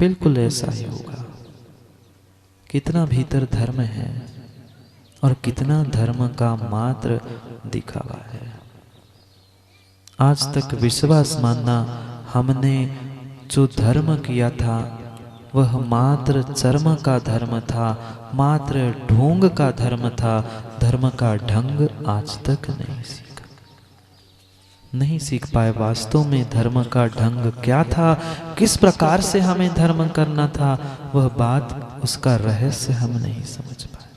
बिल्कुल ऐसा ही होगा। कितना भीतर धर्म है और कितना धर्म का मात्र दिखावा है। आज तक विश्वास मानना हमने जो धर्म किया था वह मात्र चर्म का धर्म था, मात्र ढोंग का धर्म था। धर्म का ढंग आज तक नहीं सीख पाए। वास्तव में धर्म का ढंग क्या था, किस प्रकार से हमें धर्म करना था, वह बात, उसका रहस्य हम नहीं समझ पाए।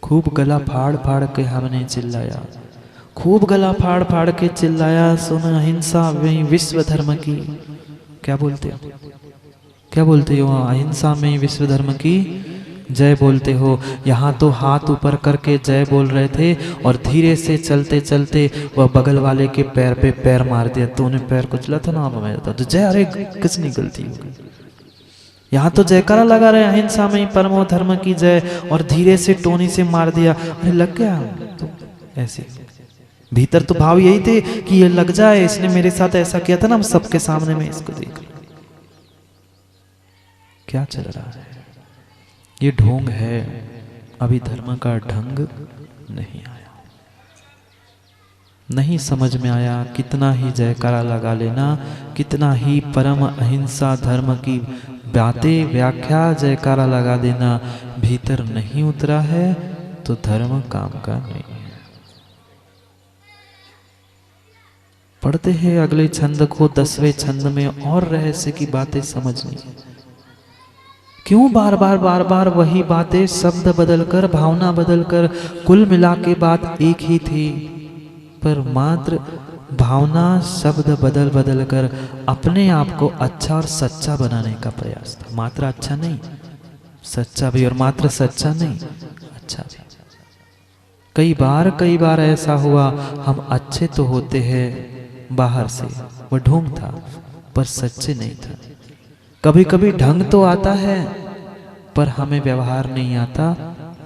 खूब गला फाड़ फाड़ के हमने चिल्लाया, खूब गला फाड़ फाड़ के चिल्लाया, सुन अहिंसा में विश्व धर्म की। क्या बोलते हो, क्या बोलते हो? अहिंसा में विश्व धर्म की जय बोलते हो। यहाँ तो हाथ ऊपर करके जय बोल रहे थे और धीरे से चलते चलते वह बगल वाले के पैर पे पैर मार दिया। तो उन्हें पैर कुचला था ना, मैं तो जय, अरे कितनी गलती हो गई। यहाँ तो जयकारा लगा रहे अहिंसा में परमो धर्म की जय और धीरे से टोनी से मार दिया, अरे लग गया। तो ऐसे भीतर तो भाव यही थे कि ये लग जाए, इसने मेरे साथ ऐसा किया था ना, हम सबके सामने में इसको देख। क्या चल रहा है? ये ढोंग है, अभी धर्म का ढंग नहीं आया, नहीं समझ में आया। कितना ही जयकारा लगा लेना, कितना ही परम अहिंसा धर्म की बातें व्याख्या जयकारा लगा देना, भीतर नहीं उतरा है तो धर्म काम का नहीं है। पढ़ते हैं अगले छंद को, 10वें छंद में और रहस्य की बातें समझनी। क्यों बार बार वही बातें, शब्द बदलकर, भावना बदलकर, कुल मिला के बात एक ही थी, पर मात्र भावना शब्द बदल बदल कर अपने आप को अच्छा और सच्चा बनाने का प्रयास था। मात्र अच्छा नहीं, सच्चा भी, और मात्र सच्चा नहीं, अच्छा भी। कई बार ऐसा हुआ, हम अच्छे तो होते हैं बाहर से, वह ढोंग था पर सच्चे नहीं था। कभी कभी ढंग तो आता है पर हमें व्यवहार नहीं आता,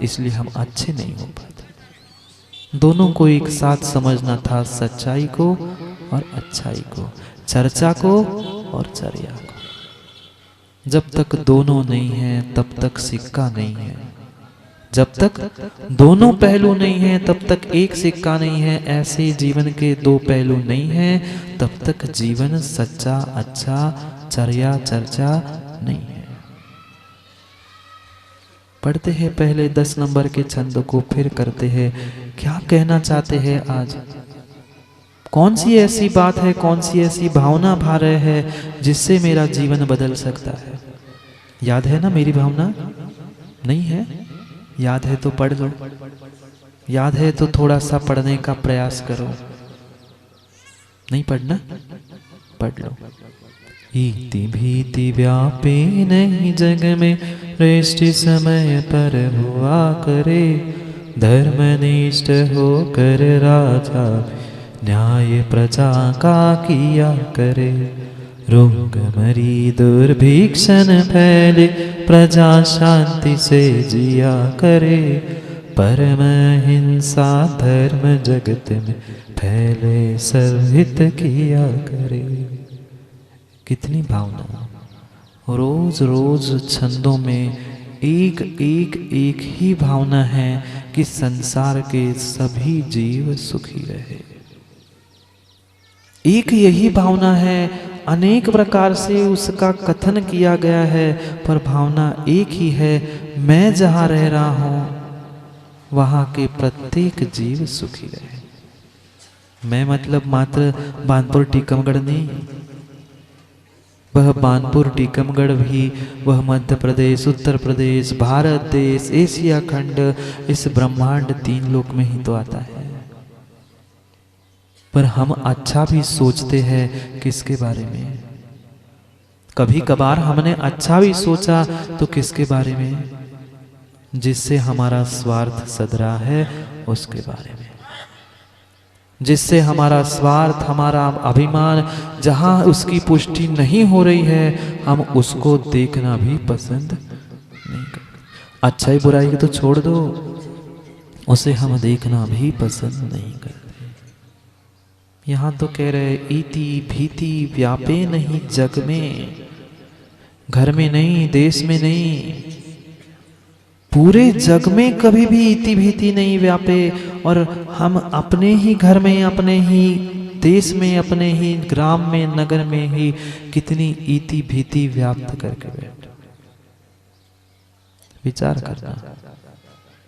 इसलिए हम अच्छे नहीं हो पाते। दोनों को एक साथ समझना था, सच्चाई को और अच्छाई को, चर्चा को और चर्या को। जब तक दोनों नहीं है तब तक सिक्का नहीं है, जब तक दोनों पहलू नहीं है तब तक एक सिक्का नहीं है। ऐसे जीवन के दो पहलू नहीं है तब तक जीवन सच्चा, अच्छा, चर्या, चर्चा नहीं है। पढ़ते हैं पहले 10 नंबर के छंद को, फिर करते हैं क्या कहना चाहते हैं आज। कौन सी ऐसी बात है, कौन सी ऐसी भावना भा रहे है जिससे मेरा जीवन बदल सकता है। याद है ना मेरी भावना? नहीं है? याद है तो पढ़ लो, याद है तो थोड़ा सा पढ़ने का प्रयास करो। नहीं पढ़ना? पढ़ लो। इति भीति व्यापे नहीं जग में, दृष्टि समय पर हुआ करे। धर्मनिष्ठ होकर राजा न्याय प्रजा का किया करे। रोग मरी दुर्भिक्षण फैले, प्रजा शांति से जिया करे। परम हिंसा धर्म जगत में फैले, सर्वहित किया करे। कितनी भावना, रोज रोज छंदों में एक ही भावना है कि संसार के सभी जीव सुखी रहे। एक यही भावना है, अनेक प्रकार से उसका कथन किया गया है, पर भावना एक ही है। मैं जहां रह रहा हूं वहां के प्रत्येक जीव सुखी रहे। मैं मतलब मात्र बानपुर टीकमगढ़ नहीं, वह बानपुर टीकमगढ़ भी, वह मध्य प्रदेश, उत्तर प्रदेश, भारत देश, एशिया खंड, इस ब्रह्मांड 3 लोक में ही तो आता है। पर हम अच्छा भी सोचते हैं किसके बारे में? कभी कभार हमने अच्छा भी सोचा तो किसके बारे में? जिससे हमारा स्वार्थ सदरा है उसके बारे में। जिससे हमारा स्वार्थ, हमारा अभिमान, जहां उसकी पुष्टि नहीं हो रही है, हम उसको देखना भी पसंद नहीं करते। अच्छाई बुराई तो छोड़ दो, उसे हम देखना भी पसंद नहीं करते। यहां तो कह रहे इति भीति व्यापे नहीं जग में, घर में नहीं, देश में नहीं, पूरे जग में कभी भी इति भीति नहीं व्यापे। और हम अपने ही घर में, अपने ही देश में, अपने ही ग्राम में, नगर में ही कितनी इति भीति व्याप्त करके बैठे। विचार करना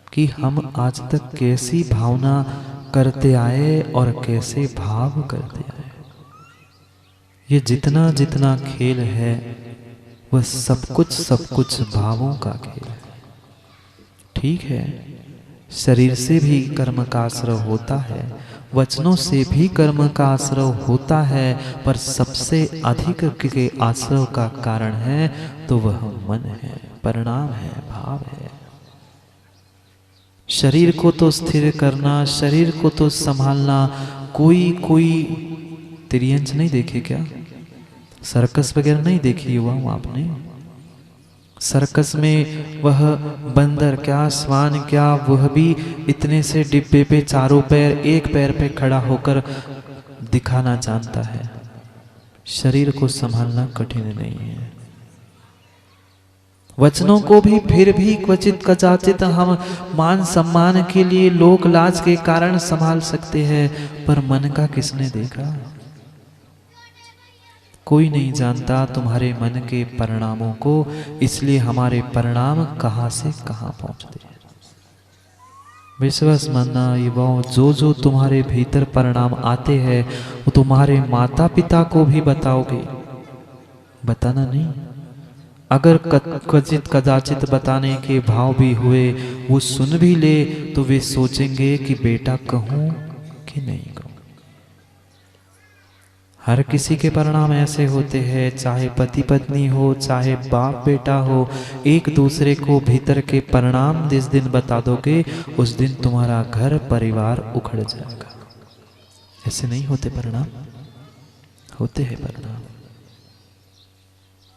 कि हम आज तक कैसी भावना करते आए और कैसे भाव करते आए। ये जितना जितना खेल है वह सब कुछ भावों का खेल है। ठीक है, शरीर से भी कर्म का आश्रय होता है, वचनों से भी कर्म का आश्रय होता है, पर सबसे अधिक के आश्रय का कारण है तो वह मन है, परिणाम है, भाव है। शरीर को तो स्थिर करना, शरीर को तो संभालना, कोई तिर्यंच नहीं देखे क्या? सर्कस वगैरह नहीं देखी हुआ हूं आपने? सर्कस में वह बंदर क्या, स्वान क्या, वह भी इतने से डिब्बे पे चारों पैर, एक पैर पे खड़ा होकर दिखाना जानता है। शरीर को संभालना कठिन नहीं है। वचनों को भी फिर भी क्वचित कदाचित हम मान सम्मान के लिए, लोक लाज के कारण संभाल सकते हैं, पर मन का किसने देखा? कोई नहीं जानता तुम्हारे मन के परिणामों को, इसलिए हमारे परिणाम कहां से कहां पहुंचते हैं। विश्वास मानना युवाओं, जो तुम्हारे भीतर परिणाम आते हैं वो तुम्हारे माता पिता को भी बताओगे, बताना नहीं। अगर क्वचित कदाचित बताने के भाव भी हुए, वो सुन भी ले तो वे सोचेंगे कि बेटा कहूं कि नहीं कहूं। हर किसी के परिणाम ऐसे होते हैं, चाहे पति पत्नी हो, चाहे बाप बेटा हो, एक दूसरे को भीतर के परिणाम जिस दिन बता दोगे उस दिन तुम्हारा घर परिवार उखड़ जाएगा। ऐसे नहीं होते परिणाम? होते हैं परिणाम।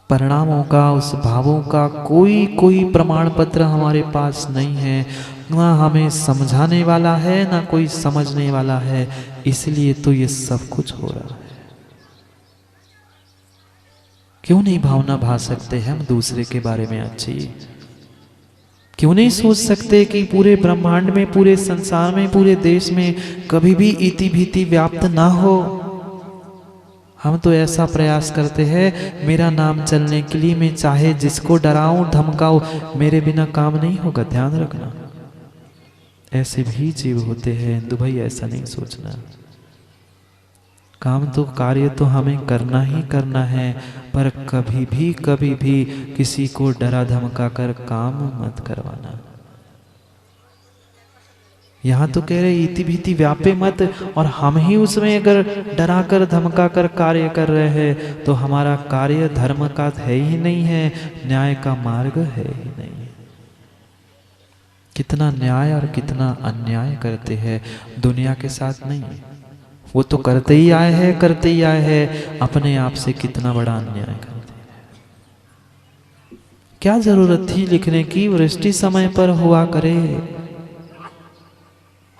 परिणामों का, उस भावों का कोई प्रमाण पत्र हमारे पास नहीं है, ना हमें समझाने वाला है, ना कोई समझने वाला है। इसलिए तो ये सब कुछ हो रहा है। क्यों नहीं भावना भा सकते हम दूसरे के बारे में अच्छी? क्यों नहीं सोच सकते कि पूरे ब्रह्मांड में, पूरे संसार में, पूरे देश में कभी भी इति भीति व्याप्त ना हो? हम तो ऐसा प्रयास करते हैं, मेरा नाम चलने के लिए मैं चाहे जिसको डराऊं धमकाऊं, मेरे बिना काम नहीं होगा। ध्यान रखना, ऐसे भी जीव होते हैं हिंदू भाई, ऐसा नहीं सोचना। काम तो, कार्य तो हमें करना ही करना है, पर कभी भी किसी को डरा धमका कर काम मत करवाना। यहाँ तो कह रहे इति भीति व्यापे मत, और हम ही उसमें अगर डरा कर धमका कर कार्य कर रहे हैं तो हमारा कार्य धर्म का है ही नहीं है, न्याय का मार्ग है ही नहीं। कितना न्याय और कितना अन्याय करते हैं दुनिया के साथ नहीं, वो तो करते ही आए हैं, अपने आप से कितना बड़ा अन्याय करते हैं। क्या जरूरत थी लिखने की, वृष्टि समय पर हुआ करे।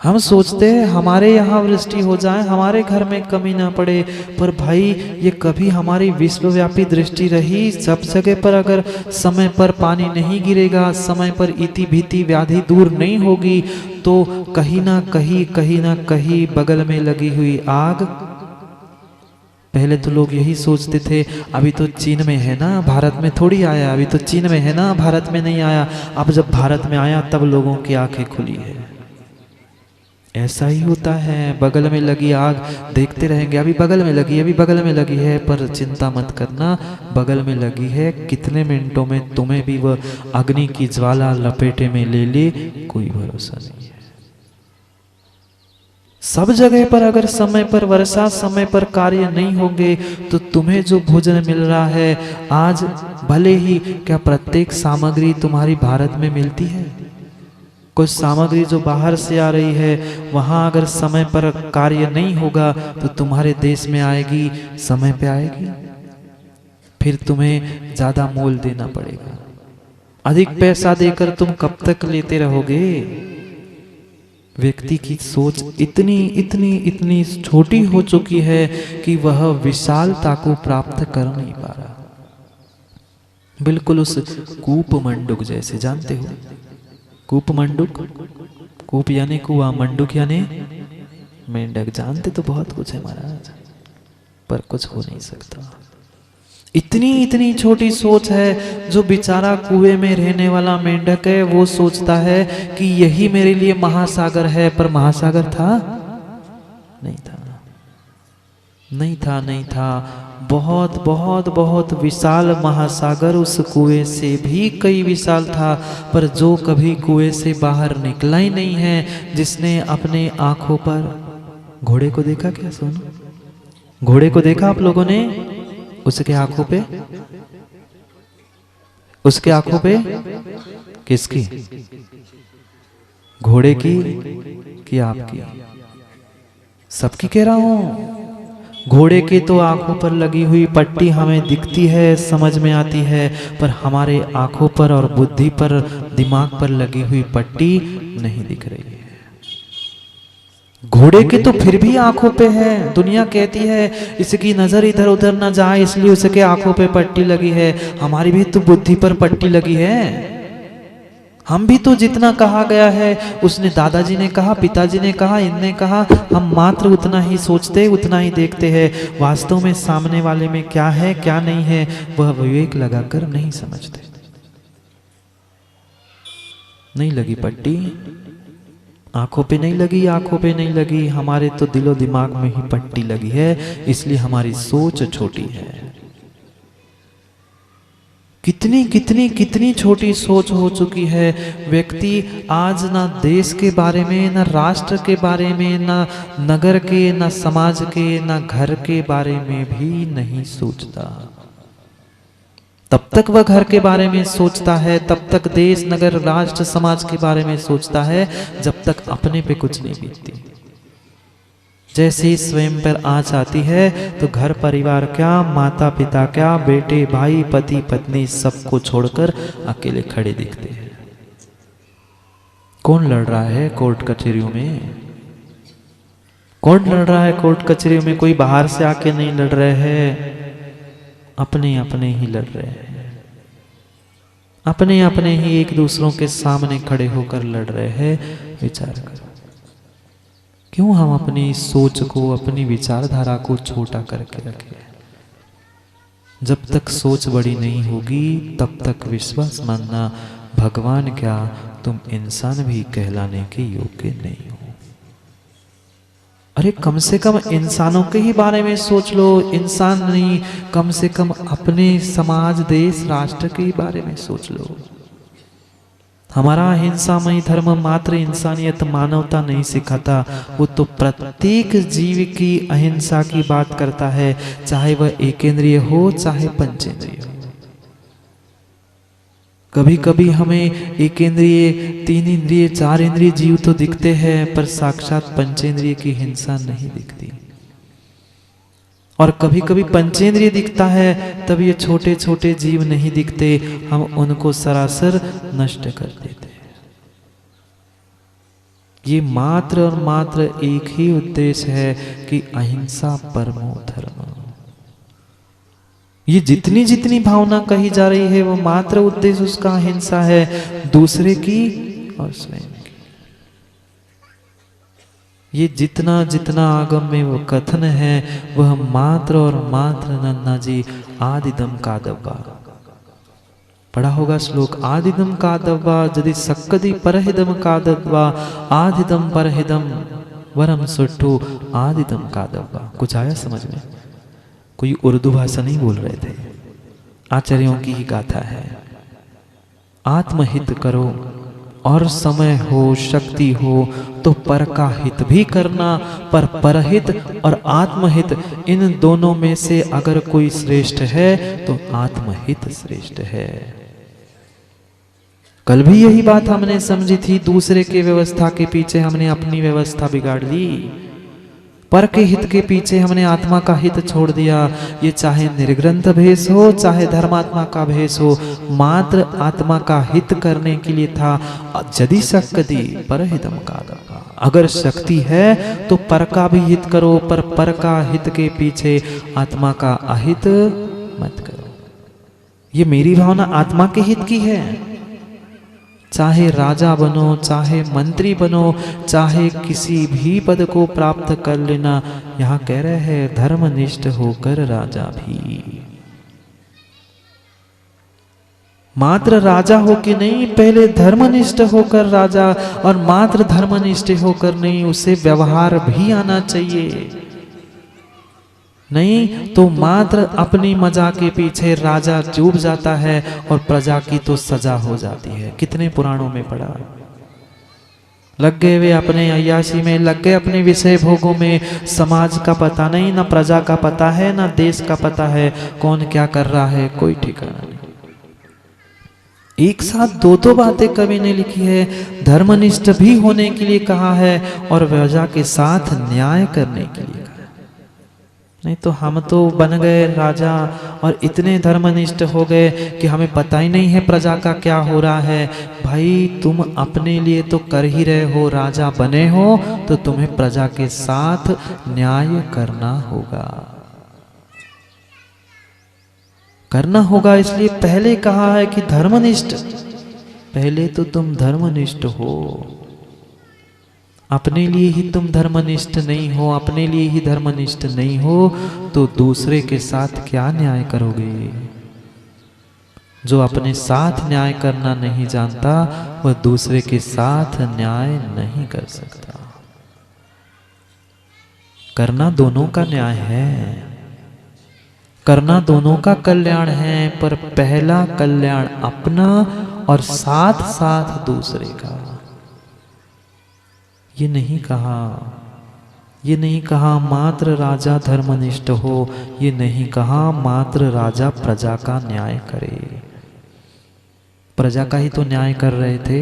हम सोचते हैं हमारे यहाँ वृष्टि हो जाए, हमारे घर में कमी ना पड़े, पर भाई ये कभी हमारी विश्वव्यापी दृष्टि रही। सब जगह पर अगर समय पर पानी नहीं गिरेगा, समय पर इति भीति व्याधि दूर नहीं होगी, तो कहीं ना कहीं बगल में लगी हुई आग। पहले तो लोग यही सोचते थे अभी तो चीन में है ना, भारत में थोड़ी आया, अभी तो चीन में है ना, भारत में नहीं आया। अब जब भारत में आया तब लोगों की आंखें खुली है। ऐसा ही होता है, बगल में लगी आग देखते रहेंगे, अभी बगल में लगी है, पर चिंता मत करना, बगल में लगी है, कितने मिनटों में तुम्हें भी वह अग्नि की ज्वाला लपेटे में ले ले, कोई भरोसा नहीं है। सब जगह पर अगर समय पर वर्षा, समय पर कार्य नहीं होंगे तो तुम्हें जो भोजन मिल रहा है आज, भले ही क्या प्रत्येक सामग्री तुम्हारी भारत में मिलती है? कुछ सामग्री जो बाहर से आ रही है, वहां अगर समय पर कार्य नहीं होगा तो तुम्हारे देश में आएगी, समय पे आएगी, फिर तुम्हें ज्यादा मोल देना पड़ेगा। अधिक पैसा देकर तुम कब तक लेते रहोगे? व्यक्ति की सोच इतनी छोटी हो चुकी है कि वह विशालता को प्राप्त कर नहीं पा रहा। बिल्कुल उस कूप मंडुक जैसे, जानते हो कूप मंडुक? कूप यानी कुआं, मंडुक यानी मेंढक। जानते तो बहुत कुछ है महाराज, पर कुछ हो नहीं सकता। इतनी इतनी छोटी सोच है। जो बेचारा कुएं में रहने वाला मेंढक है वो सोचता है कि यही मेरे लिए महासागर है, पर महासागर था? नहीं था, नहीं था, नहीं था। बहुत बहुत बहुत विशाल महासागर उस कुएं से भी कई विशाल था, पर जो कभी कुएं से बाहर निकला ही नहीं है, जिसने अपने आंखों पर घोड़े को देखा, क्या सुनो, घोड़े को देखा आप लोगों ने? उसके आंखों पे, उसके आंखों पे किसकी? घोड़े की कि आपकी? सबकी कह रहा हूं। घोड़े के तो आंखों पर लगी हुई पट्टी हमें दिखती है, समझ में आती है, पर हमारे आंखों पर और बुद्धि पर, दिमाग पर लगी हुई पट्टी नहीं दिख रही है। घोड़े के तो फिर भी आंखों पे है। दुनिया कहती है इसकी नजर इधर उधर ना जाए, इसलिए उसके आंखों पे पट्टी लगी है। हमारी भी तो बुद्धि पर पट्टी लगी है। हम भी तो जितना कहा गया है, उसने, दादाजी ने कहा, पिताजी ने कहा, इनने कहा, हम मात्र उतना ही सोचते, उतना ही देखते हैं। वास्तव में सामने वाले में क्या है क्या नहीं है, वह विवेक लगाकर नहीं समझते। नहीं लगी पट्टी, आंखों पे नहीं लगी, आंखों पे नहीं लगी, हमारे तो दिलो दिमाग में ही पट्टी लगी है, इसलिए हमारी सोच छोटी है। कितनी कितनी कितनी छोटी सोच हो चुकी है। व्यक्ति आज ना देश के बारे में, ना राष्ट्र के बारे में, ना नगर के, ना समाज के, ना घर के बारे में भी नहीं सोचता। तब तक वह घर के बारे में सोचता है, तब तक देश, नगर, राष्ट्र, समाज के बारे में सोचता है, जब तक अपने पे कुछ नहीं बीतती। जैसे ही स्वयं पर आँच आती है तो घर परिवार क्या, माता पिता क्या, बेटे भाई, पति पत्नी, सबको छोड़कर अकेले खड़े दिखते हैं। कौन लड़ रहा है कोर्ट कचहरियों में? कौन लड़ रहा है कोर्ट कचहरियों में? कोई बाहर से आके नहीं लड़ रहे हैं, अपने अपने ही लड़ रहे हैं। अपने अपने ही एक दूसरों के सामने खड़े होकर लड़ रहे हैं। विचार करो, क्यों हम अपनी सोच को, अपनी विचारधारा को छोटा करके रखें? जब तक सोच बड़ी नहीं होगी तब तक विश्वास मानना, भगवान क्या तुम इंसान भी कहलाने के योग्य नहीं हो। अरे कम से कम इंसानों के ही बारे में सोच लो, इंसान नहीं, कम से कम अपने समाज, देश, राष्ट्र के ही बारे में सोच लो। हमारा अहिंसामय धर्म मात्र इंसानियत, मानवता नहीं सिखाता, वो तो प्रत्येक जीव की अहिंसा की बात करता है, चाहे वह एकेंद्रिय हो चाहे पंचेंद्रिय हो। कभी कभी हमें एकेंद्रिय, तीन इंद्रिय, चार इंद्रिय जीव तो दिखते हैं, पर साक्षात पंचेंद्रिय की हिंसा नहीं दिखती। और कभी कभी पंचेंद्रिय दिखता है, तब ये छोटे छोटे जीव नहीं दिखते, हम उनको सरासर नष्ट कर देते हैं। ये मात्र और मात्र एक ही उद्देश्य है कि अहिंसा परमो धर्म। ये जितनी जितनी भावना कही जा रही है वो मात्र उद्देश्य उसका अहिंसा है, दूसरे की और स्वयं। ये जितना जितना आगम में वो कथन है वह मात्र और मात्र नन्ना जी आदिदम कादव्वा। पढ़ा होगा श्लोक, आदिदम कादव्वा यदि सक्कदि परहिदम कादव्वा आदिदम परहिदम वरम सुट्ठो आदिदम कादव्वा। कुछ आया समझ में? कोई उर्दू भाषा नहीं बोल रहे थे, आचार्यों की ही गाथा है। आत्महित करो और समय हो, शक्ति हो तो पर का हित भी करना, पर परहित और आत्महित इन दोनों में से अगर कोई श्रेष्ठ है तो आत्महित श्रेष्ठ है। कल भी यही बात हमने समझी थी, दूसरे के व्यवस्था के पीछे हमने अपनी व्यवस्था बिगाड़ ली, पर के हित के पीछे हमने आत्मा का हित छोड़ दिया। ये चाहे निर्ग्रंथ भेष हो चाहे धर्मात्मा का भेष हो, मात्र आत्मा का हित करने के लिए था। यदि शक्ति परहितम कादव्वा, अगर शक्ति है तो पर का भी हित करो, पर का हित के पीछे आत्मा का अहित मत करो। ये मेरी भावना आत्मा के हित की है। चाहे राजा बनो, चाहे मंत्री बनो, चाहे किसी भी पद को प्राप्त कर लेना, यहां कह रहे हैं धर्मनिष्ठ होकर राजा भी। मात्र राजा हो के नहीं, पहले धर्मनिष्ठ होकर राजा, और मात्र धर्मनिष्ठ होकर नहीं, उसे व्यवहार भी आना चाहिए। नहीं तो मात्र अपनी मजा के पीछे राजा डूब जाता है और प्रजा की तो सजा हो जाती है। कितने पुराणों में पढ़ा, लग गए वे अपने अय्याशी में, लग गए अपने विषय भोगों में, समाज का पता नहीं, ना प्रजा का पता है, ना देश का पता है, कौन क्या कर रहा है कोई ठिकाना नहीं। एक साथ दो बातें कवि ने लिखी है, धर्मनिष्ठ भी होने के लिए कहा है और प्रजा के साथ न्याय करने के लिए कहा है। नहीं तो हम तो बन गए राजा और इतने धर्मनिष्ठ हो गए कि हमें पता ही नहीं है प्रजा का क्या हो रहा है। भाई तुम अपने लिए तो कर ही रहे हो, राजा बने हो तो तुम्हें प्रजा के साथ न्याय करना होगा, करना होगा। इसलिए पहले कहा है कि धर्मनिष्ठ, पहले तो तुम धर्मनिष्ठ हो। अपने लिए ही तुम धर्मनिष्ठ नहीं हो, अपने लिए ही धर्मनिष्ठ नहीं हो तो दूसरे के साथ क्या न्याय करोगे? जो अपने साथ न्याय करना नहीं जानता वह दूसरे के साथ न्याय नहीं कर सकता। करना दोनों का न्याय है, करना दोनों का कल्याण है, पर पहला कल्याण अपना और साथ साथ दूसरे का। ये नहीं कहा, ये नहीं कहा मात्र राजा धर्मनिष्ठ हो, ये नहीं कहा मात्र राजा प्रजा का न्याय करे। प्रजा का ही तो न्याय कर रहे थे,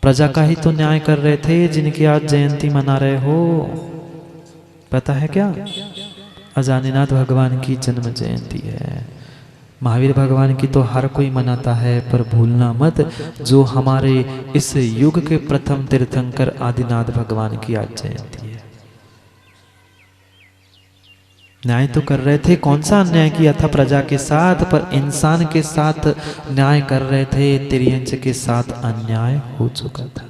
प्रजा का ही तो न्याय कर रहे थे जिनकी आज जयंती मना रहे हो। पता है क्या? अजानीनाथ भगवान की जन्म जयंती है। महावीर भगवान की तो हर कोई मनाता है, पर भूलना मत जो हमारे इस युग के प्रथम तीर्थंकर आदिनाथ भगवान की आज जयंती है। न्याय तो कर रहे थे, कौन सा अन्याय किया था प्रजा के साथ, पर इंसान के साथ न्याय कर रहे थे, तिर्यंच के साथ अन्याय हो चुका था।